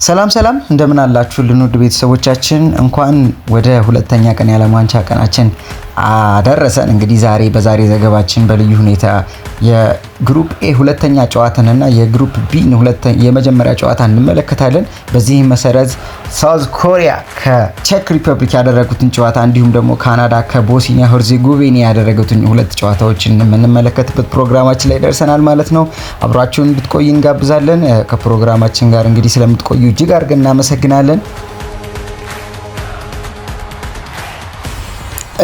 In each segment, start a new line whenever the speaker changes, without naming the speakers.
ሰላም እንደምን አላችሁልን ውድ ቤተሰቦቻችን እንኳን ወደ ሁለተኛ ቀን የዓለም ዋንጫ ቀናችን አደረሰን። እንግዲህ በዛሬ ዘገባችን በልዩ ሁኔታ የግሩፕ ኤ ሁለተኛ ጨዋታንና የግሩፕ ቢ የመጀመሪያ ጨዋታ እንመለከታለን። በዚህም መሰረት ሳውዝ ኮሪያ ከቼክ ሪፐብሊክ ያደረጉትን ጨዋታ እንዲሁም ደግሞ ካናዳ ከቦስኒያ ሄርዜጎቪና ያደረጉትን ሁለት ጨዋታዎችን የምንመለከትበት ፕሮግራማችን ላይ ደርሰናል ማለት ነው። አብራችሁን እንድትቆዩ እንጋብዛለን። ከፕሮግራማችን ጋር እንግዲህ ስለምትቆዩ እጅግ አድርገን እናመሰግናለን።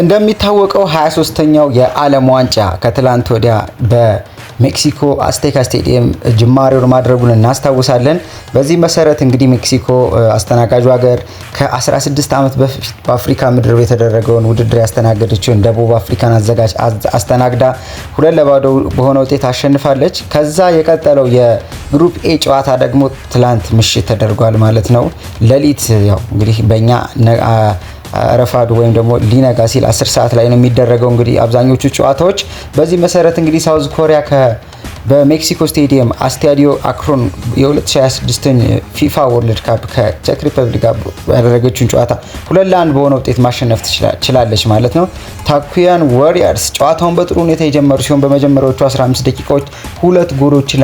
እንደሚታወቀው 23ኛው የዓለም ዋንጫ ከትላንት ወዲያ በሜክሲኮ አስቴካ ስቴዲየም ጅማሬውን ማድረጉን እናስታውሳለን። በዚህ መሰረት እንግዲህ ሜክሲኮ አስተናጋጁ ሀገር ከ16 ዓመት በፊት በአፍሪካ ምድር የተደረገውን ውድድር ያስተናገደችውን ደቡብ አፍሪካን አስተናግዳ 2-0 በሆነ ውጤት አሸንፋለች። ከዛ የቀጠለው የግሩፕ ኤ ጨዋታ ደግሞ ትላንት ምሽት ተደርጓል ማለት ነው። ሌሊት ያው እንግዲህ በእኛ ረፋዱ ወይም ደግሞ ሊነጋ ሲል 10 ሰዓት ላይ ነው የሚደረገው እንግዲህ አብዛኞቹ ጨዋታዎች። በዚህ መሰረት እንግዲህ ሳውዝ ኮሪያ በሜክሲኮ ስቴዲየም ስታዲዮ አክሮን የ2026 ፊፋ ወርልድ ካፕ ከቼክ ሪፐብሊክ ጋር ያደረገችውን ጨዋታ 2-1 በሆነ ውጤት ማሸነፍ ችላለች ማለት ነው። ታኩያን ዋሪየርስ ጨዋታውን በጥሩ ሁኔታ የጀመሩ ሲሆን በመጀመሪያዎቹ 15 ደቂቃዎች 2 ጎሎችን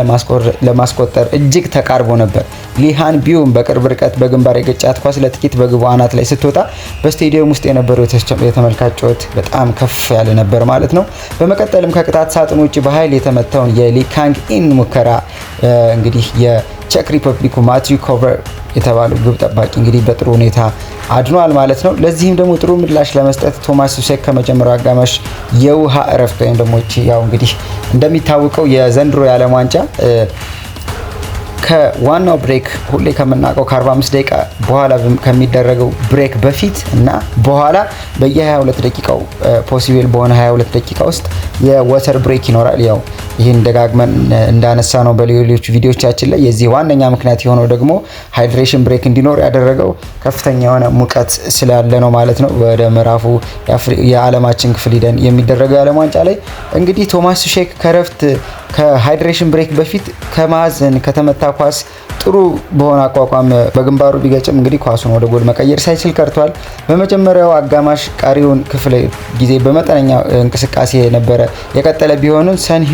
ለማስቆጠር እጅግ ተቃርቦ ነበር። ሊሃን ቢዩም በቅርብ ርቀት በግንባር የገጫት ኳስ ለጥቂት በግቡ አናት ላይ ስትወጣ በስቴዲየም ውስጥ የነበረው የተመልካች ጩኸት በጣም ከፍ ያለ ነበር ማለት ነው። በመቀጠልም ከቅጣት ሳጥን ውጭ በኃይል የተመታውን የሊካንግ ኢን ሙከራ እንግዲህ የቼክ ሪፐብሊኩ ማቲው ኮቨር የተባለው ግብ ጠባቂ እንግዲህ በጥሩ ሁኔታ አድኗል ማለት ነው። ለዚህም ደግሞ ጥሩ ምላሽ ለመስጠት ቶማስ ቱሼክ ከመጀመሪያው አጋማሽ የውሃ እረፍት ወይም ደግሞ ያው እንግዲህ እንደሚታወቀው የዘንድሮ የዓለም ዋንጫ ከዋናው ብሬክ ሁሌ ከምናውቀው ከ45 ደቂቃ በኋላ ከሚደረገው ብሬክ በፊት እና በኋላ በየ22 ደቂቃው ፖሲብል በሆነ 22 ደቂቃ ውስጥ የወተር ብሬክ ይኖራል። ያው ይህን ደጋግመን እንዳነሳ ነው በሌሎች ቪዲዮቻችን ላይ የዚህ ዋነኛ ምክንያት የሆነው ደግሞ ሃይድሬሽን ብሬክ እንዲኖር ያደረገው ከፍተኛ የሆነ ሙቀት ስላለ ነው ማለት ነው። ወደ ምዕራፉ የዓለማችን ክፍል ሄደን የሚደረገው የዓለም ዋንጫ ላይ እንግዲህ ቶማስ ቱሼክ ከሃይድሬሽን ብሬክ በፊት ከማዕዘን ከተመታ ኳስ ጥሩ በሆነ አቋቋም በግንባሩ ቢገጭም እንግዲህ ኳሱን ወደ ጎል መቀየር ሳይችል ቀርቷል። በመጀመሪያው አጋማሽ ቀሪውን ክፍለ ጊዜ በመጠነኛ እንቅስቃሴ ነበረ የቀጠለ ቢሆንም ሰን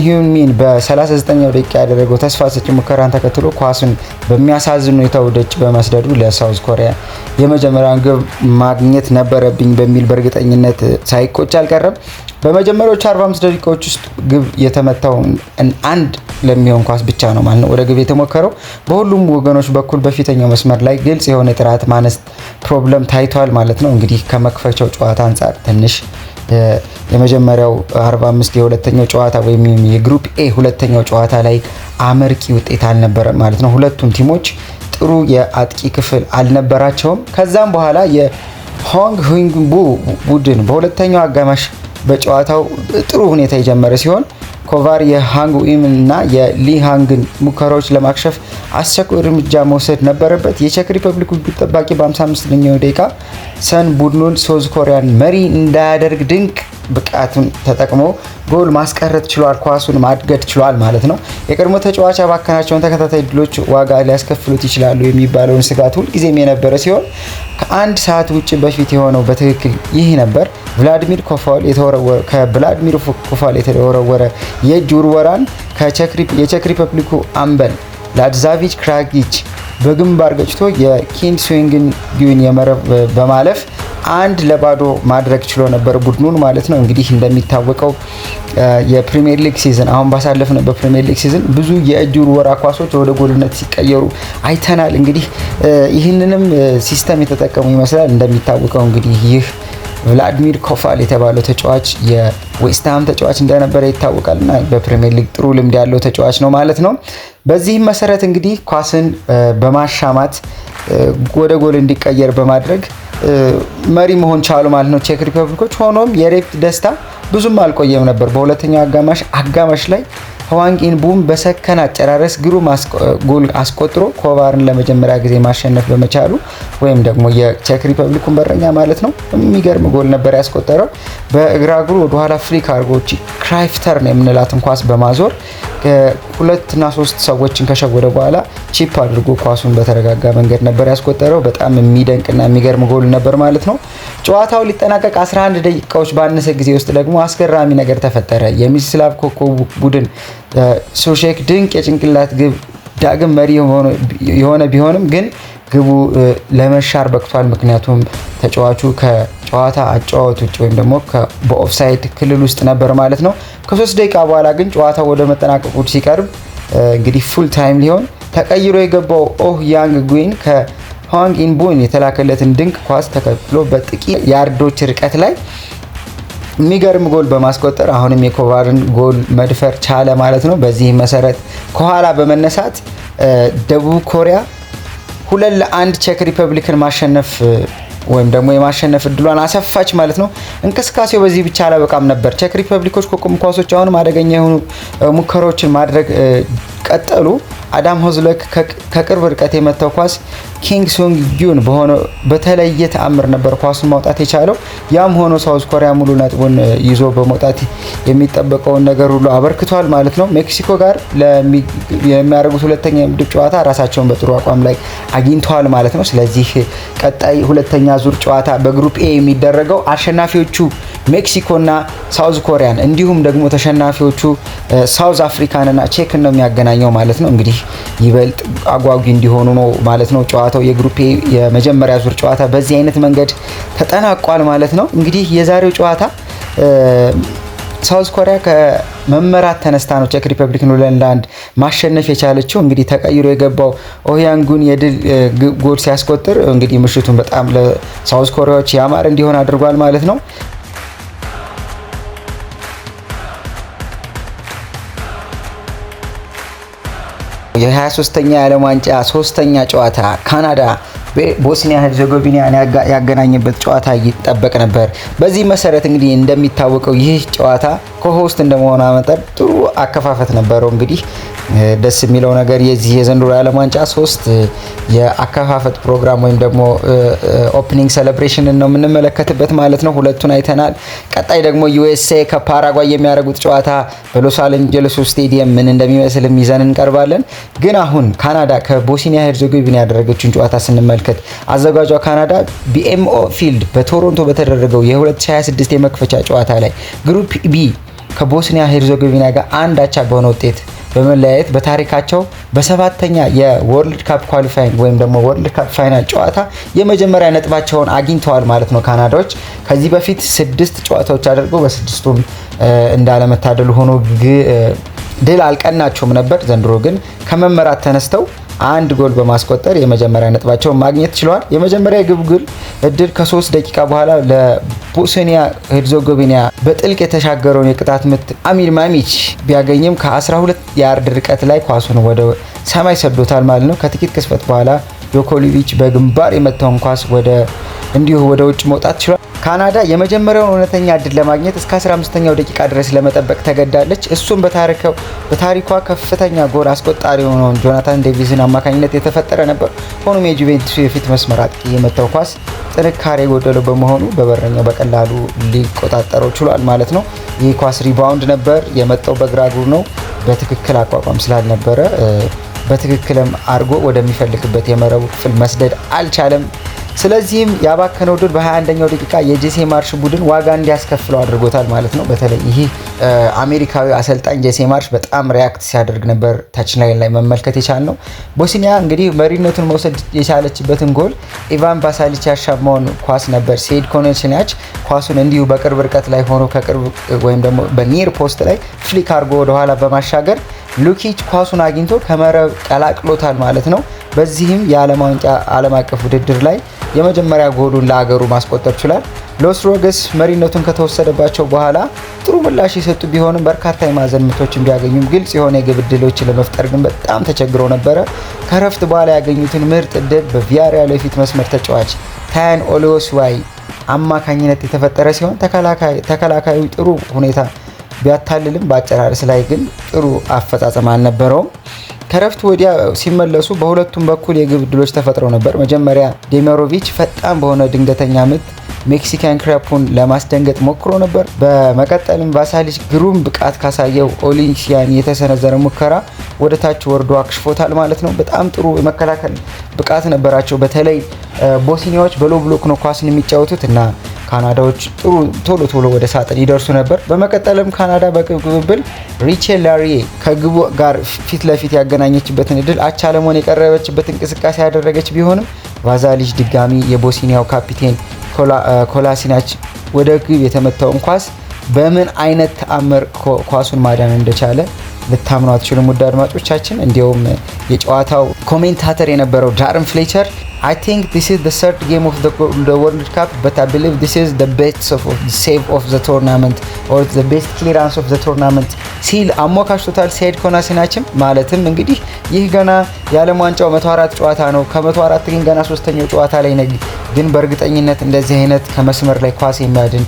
ሂዩን ሚን በ39ኛው ደቂቃ ያደረገው ተስፋ ሰጪ ሙከራን ተከትሎ ኳሱን በሚያሳዝን ሁኔታ ወደጭ በመስደዱ ለሳውዝ ኮሪያ የመጀመሪያውን ግብ ማግኘት ነበረብኝ በሚል በእርግጠኝነት ሳይቆጭ አልቀረም። በመጀመሪያዎቹ 45 ደቂቃዎች ውስጥ ግብ የተመታው አንድ ለሚሆን ኳስ ብቻ ነው ማለት ነው ወደ ግብ የተሞከረው። በሁሉም ወገኖች በኩል በፊተኛው መስመር ላይ ግልጽ የሆነ ጥራት ማነስ ፕሮብለም ታይቷል ማለት ነው። እንግዲህ ከመክፈቻው ጨዋታ አንጻር ትንሽ የመጀመሪያው 45 የሁለተኛው ጨዋታ ወይም የግሩፕ ኤ ሁለተኛው ጨዋታ ላይ አመርቂ ውጤት አልነበረም ማለት ነው። ሁለቱም ቲሞች ጥሩ የአጥቂ ክፍል አልነበራቸውም። ከዛም በኋላ የሆንግ ሁንግቡ ቡድን በሁለተኛው አጋማሽ በጨዋታው ጥሩ ሁኔታ የጀመረ ሲሆን ኮቫር የሃንጉኢም እና የሊሃንግን ሙከራዎች ለማክሸፍ አስቸኳይ እርምጃ መውሰድ ነበረበት። የቼክ ሪፐብሊክ ግብ ጠባቂ በ55ኛው ደቂቃ ሰን ቡድኑን ሳውዝ ኮሪያን መሪ እንዳያደርግ ድንቅ ብቃቱን ተጠቅሞ ጎል ማስቀረት ችሏል። ኳሱን ማድገድ ችሏል ማለት ነው። የቀድሞ ተጫዋች ያባከናቸውን ተከታታይ ድሎች ዋጋ ሊያስከፍሉት ይችላሉ የሚባለውን ስጋት ሁልጊዜም የነበረ ሲሆን ከአንድ ሰዓት ውጭ በፊት የሆነው በትክክል ይህ ነበር። ቭላዲሚር ኮፋል የተወረወረ የእጅ ውርወራን የቼክ ሪፐብሊኩ አምበል ላድዛቪች ክራጊች በግንባር ገጭቶ የኪንግስዌንግን ጊዩን የመረብ በማለፍ 1-0 ማድረግ ችሎ ነበር ቡድኑን ማለት ነው። እንግዲህ እንደሚታወቀው የፕሪሚየር ሊግ ሲዝን አሁን ባሳለፍነው በፕሪሚየር ሊግ ሲዝን ብዙ የእጅ ውርወራ ኳሶች ወደ ጎልነት ሲቀየሩ አይተናል። እንግዲህ ይህንንም ሲስተም የተጠቀሙ ይመስላል። እንደሚታወቀው እንግዲህ ይህ ቭላዲሚር ኮፋል የተባለው ተጫዋች የዌስትሃም ተጫዋች እንደነበረ ይታወቃልና በፕሪሚየር ሊግ ጥሩ ልምድ ያለው ተጫዋች ነው ማለት ነው። በዚህም መሰረት እንግዲህ ኳስን በማሻማት ወደ ጎል እንዲቀየር በማድረግ መሪ መሆን ቻሉ ማለት ነው ቼክ ሪፐብሊኮች። ሆኖም የሬፕት ደስታ ብዙም አልቆየም ነበር። በሁለተኛው አጋማሽ ላይ ህዋንግ ኢንቡም በሰከነ አጨራረስ ግሩም ጎል አስቆጥሮ ኮቫርን ለመጀመሪያ ጊዜ ማሸነፍ በመቻሉ ወይም ደግሞ የቼክ ሪፐብሊኩን በረኛ ማለት ነው የሚገርም ጎል ነበር ያስቆጠረው። በእግራ እግሩ ወደ ኋላ ፍሊክ አድርጎ ክራይፍተርን የምንላትን ኳስ በማዞር ሁለትና ሶስት ሰዎችን ከሸወደ በኋላ ቺፕ አድርጎ ኳሱን በተረጋጋ መንገድ ነበር ያስቆጠረው። በጣም የሚደንቅና የሚገርም ጎል ነበር ማለት ነው። ጨዋታው ሊጠናቀቅ 11 ደቂቃዎች ባነሰ ጊዜ ውስጥ ደግሞ አስገራሚ ነገር ተፈጠረ። የሚስላቭ ኮከብ ቡድን ሶሼክ ድንቅ የጭንቅላት ግብ ዳግም መሪ የሆነ ቢሆንም ግን ግቡ ለመሻር በቅቷል። ምክንያቱም ተጫዋቹ ከጨዋታ አጫዋት ውጭ ወይም ደግሞ በኦፍሳይድ ክልል ውስጥ ነበር ማለት ነው። ከ3 ደቂቃ በኋላ ግን ጨዋታው ወደ መጠናቀቁ ሲቀርብ እንግዲህ ፉል ታይም ሊሆን ተቀይሮ የገባው ኦህ ያንግ ጉይን ከህዋንግ ኢንቡን የተላከለትን ድንቅ ኳስ ተከትሎ በጥቂት ያርዶች ርቀት ላይ የሚገርም ጎል በማስቆጠር አሁንም የኮቫርን ጎል መድፈር ቻለ ማለት ነው። በዚህ መሰረት ከኋላ በመነሳት ደቡብ ኮሪያ 2-1 ቼክ ሪፐብሊክን ማሸነፍ ወይም ደግሞ የማሸነፍ እድሏን አሰፋች ማለት ነው። እንቅስቃሴው በዚህ ብቻ አላበቃም ነበር። ቼክ ሪፐብሊኮች ኮከብ ኳሶች አሁንም አደገኛ የሆኑ ሙከራዎችን ማድረግ ቀጠሉ። አዳም ሆዝለክ ከቅርብ ርቀት የመታው ኳስ ኪንግ ሶንግ ጊዩን በተለየ ተአምር ነበር ኳሱን ማውጣት የቻለው። ያም ሆኖ ሳውዝ ኮሪያ ሙሉ ነጥቡን ይዞ በመውጣት የሚጠበቀውን ነገር ሁሉ አበርክቷል ማለት ነው። ሜክሲኮ ጋር የሚያደርጉት ሁለተኛ የምድብ ጨዋታ ራሳቸውን በጥሩ አቋም ላይ አግኝተዋል ማለት ነው። ስለዚህ ቀጣይ ሁለተኛ ዙር ጨዋታ በግሩፕ ኤ የሚደረገው አሸናፊዎቹ ሜክሲኮና ሳውዝ ኮሪያን እንዲሁም ደግሞ ተሸናፊዎቹ ሳውዝ አፍሪካንና ቼክን ነው የሚያገናኘው ማለት ነው። እንግዲህ ይበልጥ አጓጊ እንዲሆኑ ነው ማለት ነው። ጨዋታው የግሩፕ ኤ የመጀመሪያ ዙር ጨዋታ በዚህ አይነት መንገድ ተጠናቋል ማለት ነው። እንግዲህ የዛሬው ጨዋታ ሳውዝ ኮሪያ ከመመራት ተነስታ ነው ቼክ ሪፐብሊክን 2-1 ማሸነፍ የቻለችው። እንግዲህ ተቀይሮ የገባው ኦህያንጉን የድል ጎል ሲያስቆጥር እንግዲህ ምሽቱን በጣም ለሳውዝ ኮሪያዎች ያማረ እንዲሆን አድርጓል ማለት ነው። የ23ኛ የዓለም ዋንጫ 3ኛ ጨዋታ ካናዳ ቦስኒያ ሄርዘጎቪናን ያገናኘበት ጨዋታ ይጠበቅ ነበር። በዚህ መሰረት እንግዲህ እንደሚታወቀው ይህ ጨዋታ ኮሆስት እንደመሆኑ መጠን ጥሩ አከፋፈት ነበረው። እንግዲህ ደስ የሚለው ነገር የዚህ የዘንድሮ የዓለም ዋንጫ 3 የአከፋፈት ፕሮግራም ወይም ደግሞ ኦፕኒንግ ሴሌብሬሽን ነው የምንመለከትበት ማለት ነው። ሁለቱን አይተናል። ቀጣይ ደግሞ ዩኤስኤ ከፓራጓይ የሚያደርጉት ጨዋታ በሎስ አንጀለስ ስቴዲየም ምን እንደሚመስል ይዘን እንቀርባለን። ግን አሁን ካናዳ ከቦስኒያ ሄርዘጎቪና ያደረገችውን ጨዋታ ስንመለከት አዘጋጇ ካናዳ ቢኤምኦ ፊልድ በቶሮንቶ በተደረገው የ2026 የመክፈቻ ጨዋታ ላይ ግሩፕ ቢ ከቦስኒያ ሄርዘጎቪና ጋር አንድ አቻ በሆነ ውጤት በመለያየት በታሪካቸው በሰባተኛ የወርልድ ካፕ ኳሊፋይንግ ወይም ደግሞ ወርልድ ካፕ ፋይናል ጨዋታ የመጀመሪያ ነጥባቸውን አግኝተዋል ማለት ነው። ካናዳዎች ከዚህ በፊት 6 ጨዋታዎች አድርገው በ6ቱም እንዳለመታደሉ ሆኖ ድል አልቀናቸውም ነበር። ዘንድሮ ግን ከመመራት ተነስተው አንድ ጎል በማስቆጠር የመጀመሪያ ነጥባቸውን ማግኘት ችለዋል። የመጀመሪያ የግብ ጎል እድል ከ3 ደቂቃ በኋላ ለቦስኒያ ሄርዘጎቪና በጥልቅ የተሻገረውን የቅጣት ምት አሚር ማሚች ቢያገኝም ከ12 ያርድ ርቀት ላይ ኳሱን ወደ ሰማይ ሰዶታል ማለት ነው። ከጥቂት ቅጽበት በኋላ ጆኮቪች በግንባር የመታውን ኳስ ወደ ውጭ መውጣት ችሏል። ካናዳ የመጀመሪያውን እውነተኛ እድል ለማግኘት እስከ 15ኛው ደቂቃ ድረስ ለመጠበቅ ተገዳለች። እሱም በታሪኳ ከፍተኛ ጎል አስቆጣሪ የሆነውን ጆናታን ዴቪስን አማካኝነት የተፈጠረ ነበር። ሆኖም የጁቬንቱስ የፊት መስመር አጥቂ የመታው ኳስ ጥንካሬ የጎደለው በመሆኑ በበረኛው በቀላሉ ሊቆጣጠረው ችሏል ማለት ነው። ይህ ኳስ ሪባውንድ ነበር፣ የመጣው በግራ እግሩ ነው። በትክክል አቋቋም ስላልነበረ በትክክልም አድርጎ ወደሚፈልግበት የመረቡ ክፍል መስደድ አልቻለም። ስለዚህም ያባከነው ድል በ21ኛው ደቂቃ የጄሴ ማርሽ ቡድን ዋጋ እንዲያስከፍለው አድርጎታል ማለት ነው። በተለይ ይህ አሜሪካዊ አሰልጣኝ ጄሴ ማርሽ በጣም ሪያክት ሲያደርግ ነበር ታች ላይን ላይ መመልከት የቻልነው። ቦስኒያ እንግዲህ መሪነቱን መውሰድ የቻለችበትን ጎል ኢቫን ባሳሊች ያሻማውን ኳስ ነበር። ሴድ ኮኔችኒያች ኳሱን እንዲሁ በቅርብ ርቀት ላይ ሆኖ ከቅርብ ወይም ደግሞ በኒር ፖስት ላይ ፍሊክ አድርጎ ወደኋላ በማሻገር ሉኪች ኳሱን አግኝቶ ከመረብ ቀላቅሎታል ማለት ነው። በዚህም የዓለም ዋንጫ ዓለም አቀፍ ውድድር ላይ የመጀመሪያ ጎሉን ለአገሩ ማስቆጠር ችሏል። ሎስ ሮገስ መሪነቱን ከተወሰደባቸው በኋላ ጥሩ ምላሽ የሰጡ ቢሆንም በርካታ የማዕዘን ምቶችን ቢያገኙም ግልጽ የሆነ የግብ ዕድሎችን ለመፍጠር ግን በጣም ተቸግረው ነበረ። ከረፍት በኋላ ያገኙትን ምርጥ ዕድል በቪያሪያል የፊት መስመር ተጫዋች ታያን ኦሎስዋይ አማካኝነት የተፈጠረ ሲሆን ተከላካዩ ጥሩ ሁኔታ ቢያታልልም በአጨራረስ ላይ ግን ጥሩ አፈጻጸም አልነበረውም። ከረፍት ወዲያ ሲመለሱ በሁለቱም በኩል የግብ ዕድሎች ተፈጥረው ነበር። መጀመሪያ ዴሚሮቪች ፈጣን በሆነ ድንገተኛ ምት ሜክሲካን ክራፑን ለማስደንገጥ ሞክሮ ነበር። በመቀጠልም ቫሳሊች ግሩም ብቃት ካሳየው ኦሊንሲያን የተሰነዘረ ሙከራ ወደ ታች ወርዶ አክሽፎታል ማለት ነው። በጣም ጥሩ የመከላከል ብቃት ነበራቸው። በተለይ ቦስኒያዎች በሎ ብሎክ ነው ኳስን የሚጫወቱት እና ካናዳዎች ቶሎ ወደ ሳጥን ይደርሱ ነበር። በመቀጠልም ካናዳ በቅብብል ሪቼል ላሪዬ ከግቡ ጋር ፊት ለፊት ያገናኘችበትን እድል አቻ ለመሆን የቀረበችበት እንቅስቃሴ ያደረገች ቢሆንም ቫሳሊች ድጋሚ የቦስኒያው ካፒቴን ኮላሲናች ወደ ግብ የተመታውን ኳስ በምን አይነት ተአምር ኳሱን ማዳን እንደቻለ ልታምኑ አትችሉም ውድ አድማጮቻችን። እንዲሁም የጨዋታው ኮሜንታተር የነበረው ዳርን ፍሌቸር I think this is the third game of the World Cup, but I believe this is the best save of the tournament or the best clearance of the tournament ሲል አሞካሽቶታል ሴድ ኮላሲናችም። ማለትም እንግዲህ ይህ ገና የዓለም ዋንጫው 104 ጨዋታ ነው። ከ104 ግን ገና ሶስተኛው ጨዋታ ላይ ነው። ግን በእርግጠኝነት እንደዚህ አይነት ከመስመር ላይ ኳስ የሚያድን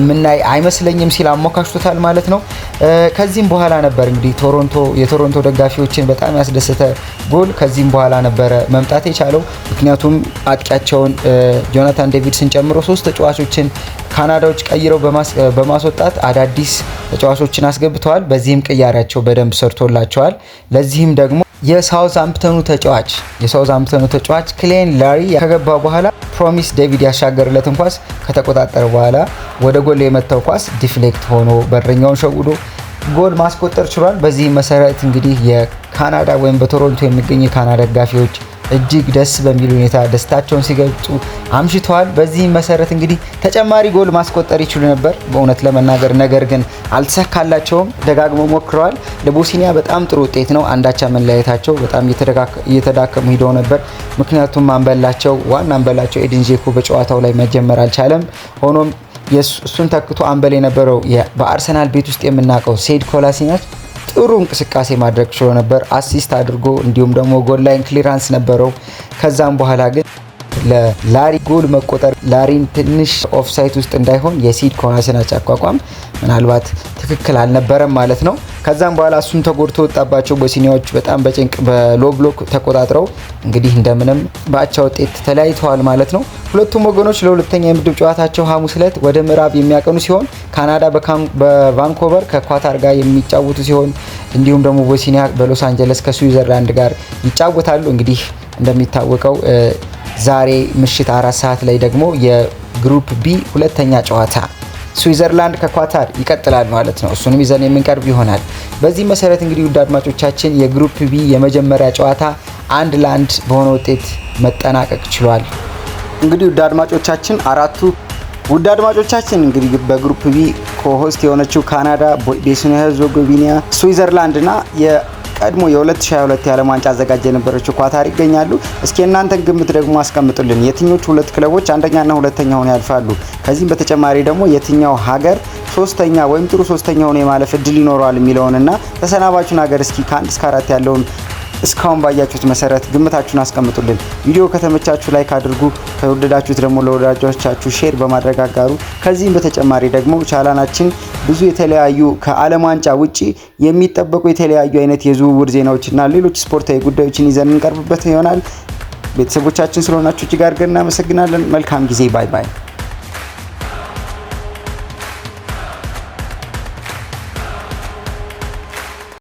ምናይ አይመስለኝም ሲል አሞካሽቶታል ማለት ነው። ከዚህም በኋላ ነበር እንግዲህ የቶሮንቶ ደጋፊዎችን በጣም ያስደሰተ ጎል ከዚህም በኋላ ነበረ መምጣት የቻለው። ምክንያቱም አጥቂያቸውን ጆናታን ዴቪድስን ጨምሮ 3 ተጫዋቾችን ካናዳዎች ቀይረው በማስወጣት አዳዲስ ተጫዋቾችን አስገብተዋል። በዚህም ቅያሬያቸው በደንብ ሰርቶላቸዋል። ለዚህም ደግሞ የሳውዝሃምፕተኑ ተጫዋች ክሌን ላሪ ከገባ በኋላ ፕሮሚስ ዴቪድ ያሻገርለትን ኳስ ከተቆጣጠረ በኋላ ወደ ጎል የመታው ኳስ ዲፍሌክት ሆኖ በረኛውን ሸውዶ ጎል ማስቆጠር ችሏል። በዚህ መሰረት እንግዲህ የካናዳ ወይም በቶሮንቶ የሚገኙ የካናዳ ደጋፊዎች እጅግ ደስ በሚል ሁኔታ ደስታቸውን ሲገልጹ አምሽተዋል። በዚህ መሰረት እንግዲህ ተጨማሪ ጎል ማስቆጠር ይችሉ ነበር በእውነት ለመናገር፣ ነገር ግን አልተሳካላቸውም። ደጋግመው ሞክረዋል። ለቦስኒያ በጣም ጥሩ ውጤት ነው። አንዳቻ መለያየታቸው በጣም እየተዳከሙ ሂደው ነበር። ምክንያቱም ዋና አንበላቸው ኤዲን ዜኮ በጨዋታው ላይ መጀመር አልቻለም። ሆኖም እሱን ተክቶ አንበል የነበረው በአርሰናል ቤት ውስጥ የምናውቀው ሴድ ኮላሲናች ጥሩ እንቅስቃሴ ማድረግ ችሎ ነበር። አሲስት አድርጎ እንዲሁም ደግሞ ጎል ላይን ክሊራንስ ነበረው። ከዛም በኋላ ግን ለላሪ ጎል መቆጠር ላሪን ትንሽ ኦፍሳይት ውስጥ እንዳይሆን የሴድ ኮላሲናች አቋቋም ምናልባት ትክክል አልነበረም ማለት ነው። ከዛም በኋላ እሱም ተጎድቶ ወጣባቸው። ቦስኒያዎች በጣም በጭንቅ በሎ ብሎክ ተቆጣጥረው እንግዲህ እንደምንም በአቻ ውጤት ተለያይተዋል ማለት ነው። ሁለቱም ወገኖች ለሁለተኛ የምድብ ጨዋታቸው ሐሙስ ዕለት ወደ ምዕራብ የሚያቀኑ ሲሆን ካናዳ በቫንኮቨር ከኳታር ጋር የሚጫወቱ ሲሆን እንዲሁም ደግሞ ቦስኒያ በሎስ አንጀለስ ከስዊዘርላንድ ጋር ይጫወታሉ። እንግዲህ እንደሚታወቀው ዛሬ ምሽት 4 ሰዓት ላይ ደግሞ የግሩፕ ቢ ሁለተኛ ጨዋታ ስዊዘርላንድ ከኳታር ይቀጥላል ማለት ነው። እሱንም ይዘን የምንቀርብ ይሆናል። በዚህ መሰረት እንግዲህ ውድ አድማጮቻችን የግሩፕ ቢ የመጀመሪያ ጨዋታ 1-1 በሆነ ውጤት መጠናቀቅ ችሏል። እንግዲህ ውድ አድማጮቻችን እንግዲህ በግሩፕ ቢ ኮሆስት የሆነችው ካናዳ፣ ቦስኒያ ሄርዞጎቪና፣ ስዊዘርላንድ እና ቀድሞ የ2022 የዓለም ዋንጫ አዘጋጅ የነበረችው ኳታር ይገኛሉ። እስኪ እናንተን ግምት ደግሞ አስቀምጡልን። የትኞቹ ሁለት ክለቦች አንደኛና ሁለተኛ ሆነው ያልፋሉ? ከዚህም በተጨማሪ ደግሞ የትኛው ሀገር ሶስተኛ ወይም ጥሩ ሶስተኛ ሆኖ የማለፍ እድል ይኖረዋል የሚለውንና ተሰናባቹን ሀገር እስኪ ከ1 እስከ 4 ያለውን እስካሁን ባያችሁት መሰረት ግምታችሁን አስቀምጡልን። ቪዲዮ ከተመቻችሁ ላይክ አድርጉ፣ ከወደዳችሁት ደግሞ ለወዳጆቻችሁ ሼር በማድረግ አጋሩ። ከዚህም በተጨማሪ ደግሞ ቻናላችን ብዙ የተለያዩ ከዓለም ዋንጫ ውጪ የሚጠበቁ የተለያዩ አይነት የዝውውር ዜናዎችና ሌሎች ስፖርታዊ ጉዳዮችን ይዘን እንቀርብበት ይሆናል። ቤተሰቦቻችን ስለሆናችሁ እጅግ አድርገን እናመሰግናለን። መልካም ጊዜ። ባይ ባይ።